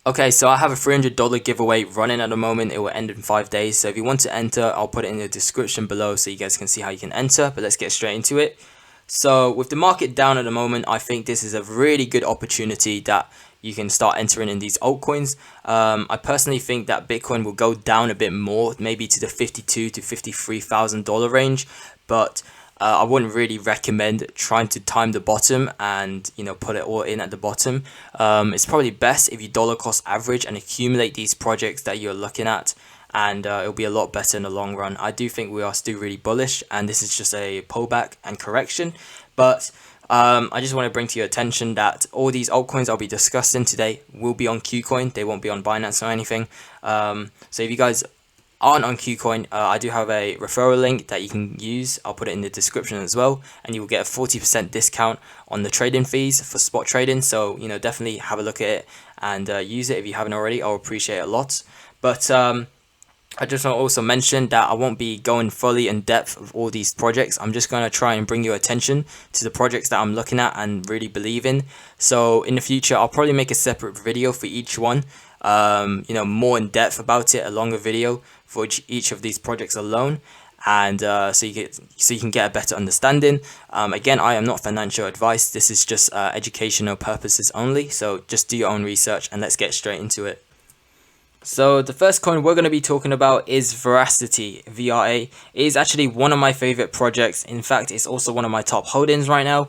Okay, so I have a $300 giveaway running at the moment. It will end in 5 days. So if you want to enter, I'll put it in the description below so you guys can see how you can enter. But let's get straight into it. So with the market down at the moment, I think this is a really good opportunity that you can start entering in these altcoins. I personally think that Bitcoin will go down a bit more, maybe to the $52,000 to $53,000 range, but I wouldn't really recommend trying to time the bottom and put it all in at the bottom. It's probably best if you dollar cost average and accumulate these projects that you're looking at, and it'll be a lot better in the long run. I do think we are still really bullish, and this is just a pullback and correction, but I just want to bring to your attention that all these altcoins I'll be discussing today will be on KuCoin. They won't be on Binance or anything. So if you guys aren't on KuCoin, I do have a referral link that you can use. I'll put it in the description as well, and you will get a 40% discount on the trading fees for spot trading. So definitely have a look at it and use it if you haven't already. I'll appreciate it a lot. But I just want to also mention that I won't be going fully in depth of all these projects. I'm just going to try and bring your attention to the projects that I'm looking at and really believe in. So in the future, I'll probably make a separate video for each one, more in depth about it, a longer video for each of these projects alone. And so you can get a better understanding. Again, I am not financial advice. This is just educational purposes only. So just do your own research and let's get straight into it. So the first coin we're going to be talking about is Verasity, VRA. It is actually one of my favorite projects. In fact, it's also one of my top holdings right now.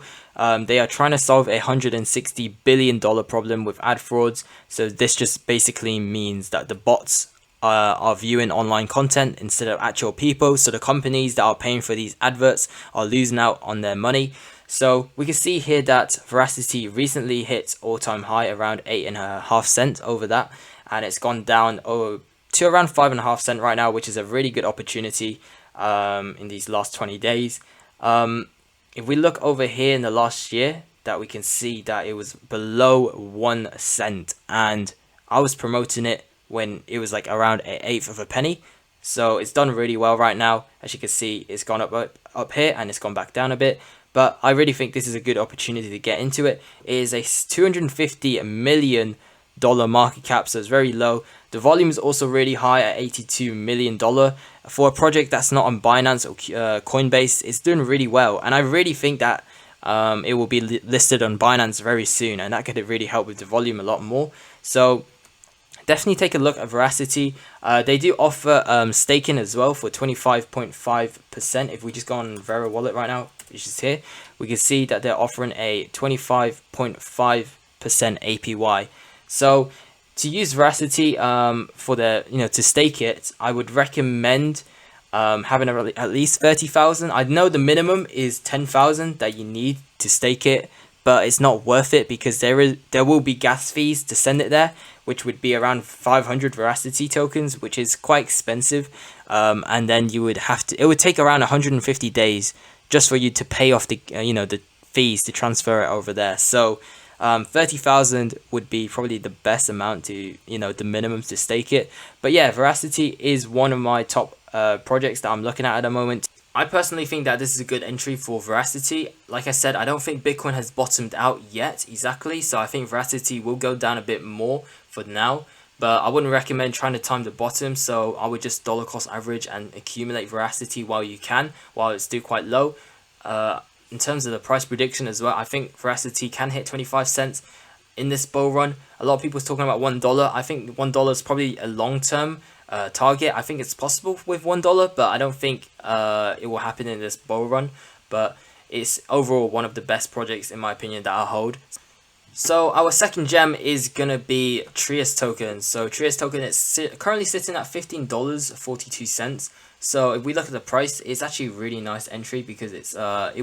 They are trying to solve a $160 billion problem with ad frauds. So this just basically means that the bots are viewing online content instead of actual people. So the companies that are paying for these adverts are losing out on their money. So we can see here that Verasity recently hit all-time high around 8.5 cents over that. And it's gone down to around 5.5 cents right now, which is a really good opportunity in these last 20 days. If we look over here in the last year, that we can see that it was below 1 cent, and I was promoting it when it was like around an eighth of a penny. So it's done really well right now. As you can see, it's gone up here and it's gone back down a bit. But I really think this is a good opportunity to get into it. It is a $250 million market cap, so it's very low. The volume is also really high at $82 million. For a project that's not on Binance or Coinbase, it's doing really well, and I really think that it will be listed on Binance very soon, and that could really help with the volume a lot more. So definitely take a look at Verasity. They do offer staking as well for 25.5%. If we just go on Vera Wallet right now, which is here, we can see that they're offering a 25.5% APY. So to use Verasity for the to stake it, I would recommend having at least 30,000. I know the minimum is 10,000 that you need to stake it, but it's not worth it because there will be gas fees to send it there, which would be around 500 Verasity tokens, which is quite expensive. And then you would have to. It would take around 150 days just for you to pay off the the fees to transfer it over there. So 30,000 would be probably the best amount to the minimum to stake it. But yeah, Verasity is one of my top projects that I'm looking at the moment. I personally think that this is a good entry for Verasity. Like I said, I don't think Bitcoin has bottomed out yet exactly, so I think Verasity will go down a bit more for now, but I wouldn't recommend trying to time the bottom. So I would just dollar cost average and accumulate Verasity while you can, while it's still quite low. In terms of the price prediction as well, I think Verasity can hit 25 cents in this bull run. A lot of people are talking about $1. I think $1 is probably a long-term target. I think it's possible with $1, but I don't think it will happen in this bull run. But it's overall one of the best projects in my opinion that I hold. So our second gem is gonna be TRIAS token. So TRIAS token is currently sitting at $15.42. So if we look at the price, it's actually a really nice entry because it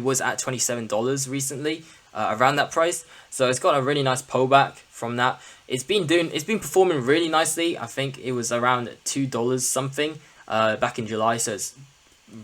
was at $27 recently, around that price. So it's got a really nice pullback from that. It's been performing really nicely. I think it was around $2 something back in July. So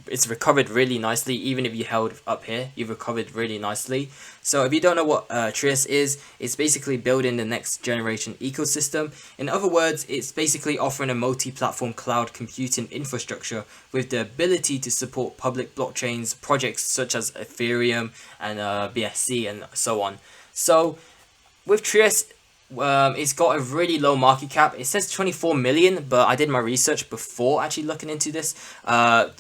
it's recovered really nicely. Even if you held up here, you've recovered really nicely. So if you don't know what TRIAS is, it's basically building the next generation ecosystem. In other words, it's basically offering a multi-platform cloud computing infrastructure with the ability to support public blockchains, projects such as Ethereum and BSC and so on. So with TRIAS, It's got a really low market cap. It says 24 million, but I did my research before actually looking into this,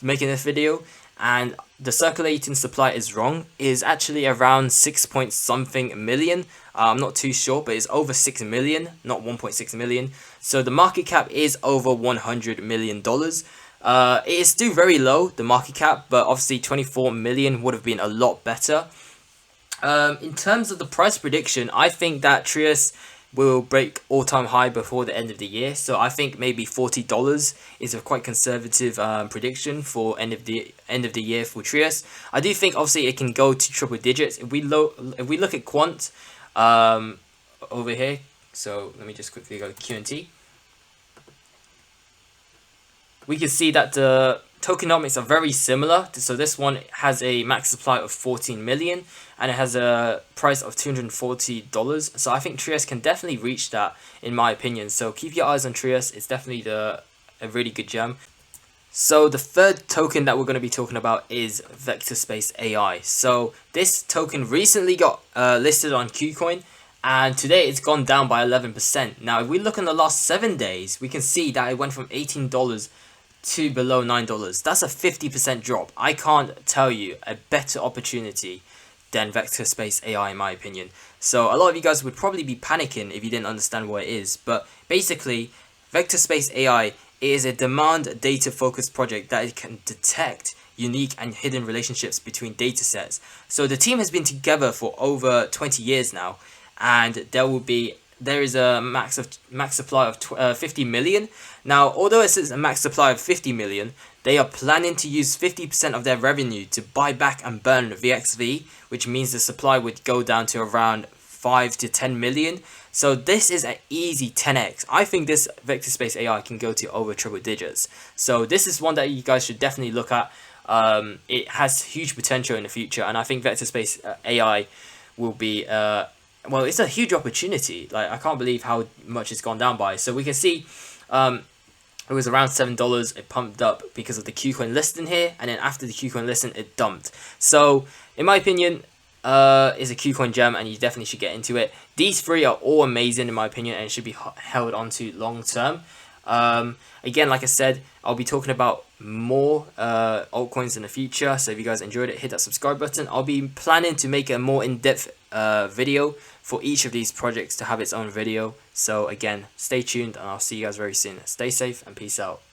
making this video, and the circulating supply is wrong. It is actually around 6 point something million. I'm not too sure, but it's over 6 million, not 1.6 million. So the market cap is over $100 million. It is still very low, the market cap, but obviously 24 million would have been a lot better. In terms of the price prediction, I think that TRIAS will break all-time high before the end of the year. So I think maybe $40 is a quite conservative prediction for end of the year for TRIAS. I do think obviously it can go to triple digits if we look at quant over here. So let me just quickly go to QNT. We can see that the tokenomics are very similar. So this one has a max supply of 14 million and it has a price of $240. So I think TRIAS can definitely reach that in my opinion. So keep your eyes on TRIAS. It's definitely a really good gem. So the third token that we're going to be talking about is vectorspace AI. So this token recently got listed on KuCoin, and today it's gone down by 11%. Now if we look in the last 7 days, we can see that it went from $18 to below $9. That's a 50% drop. I can't tell you a better opportunity than vectorspace AI in my opinion. So a lot of you guys would probably be panicking if you didn't understand what it is, but basically vectorspace AI is a demand data focused project that can detect unique and hidden relationships between data sets. So the team has been together for over 20 years now, and there is a max supply of 50 million. Now, although it says a max supply of 50 million, they are planning to use 50% of their revenue to buy back and burn VXV, which means the supply would go down to around 5 to 10 million. So this is an easy 10x. I think this vectorspace AI can go to over triple digits. So this is one that you guys should definitely look at. It has huge potential in the future, and I think vectorspace AI will be well, it's a huge opportunity. Like, I can't believe how much it's gone down by. So we can see it was around $7. It pumped up because of the KuCoin listing here, and then after the KuCoin listing, it dumped. So in my opinion, is a KuCoin gem, and you definitely should get into it. These three are all amazing in my opinion, and should be held onto long term. Again, like I said, I'll be talking about more altcoins in the future. So if you guys enjoyed it, hit that subscribe button. I'll be planning to make a more in-depth video for each of these projects to have its own video. So again, stay tuned, and I'll see you guys very soon. Stay safe and peace out.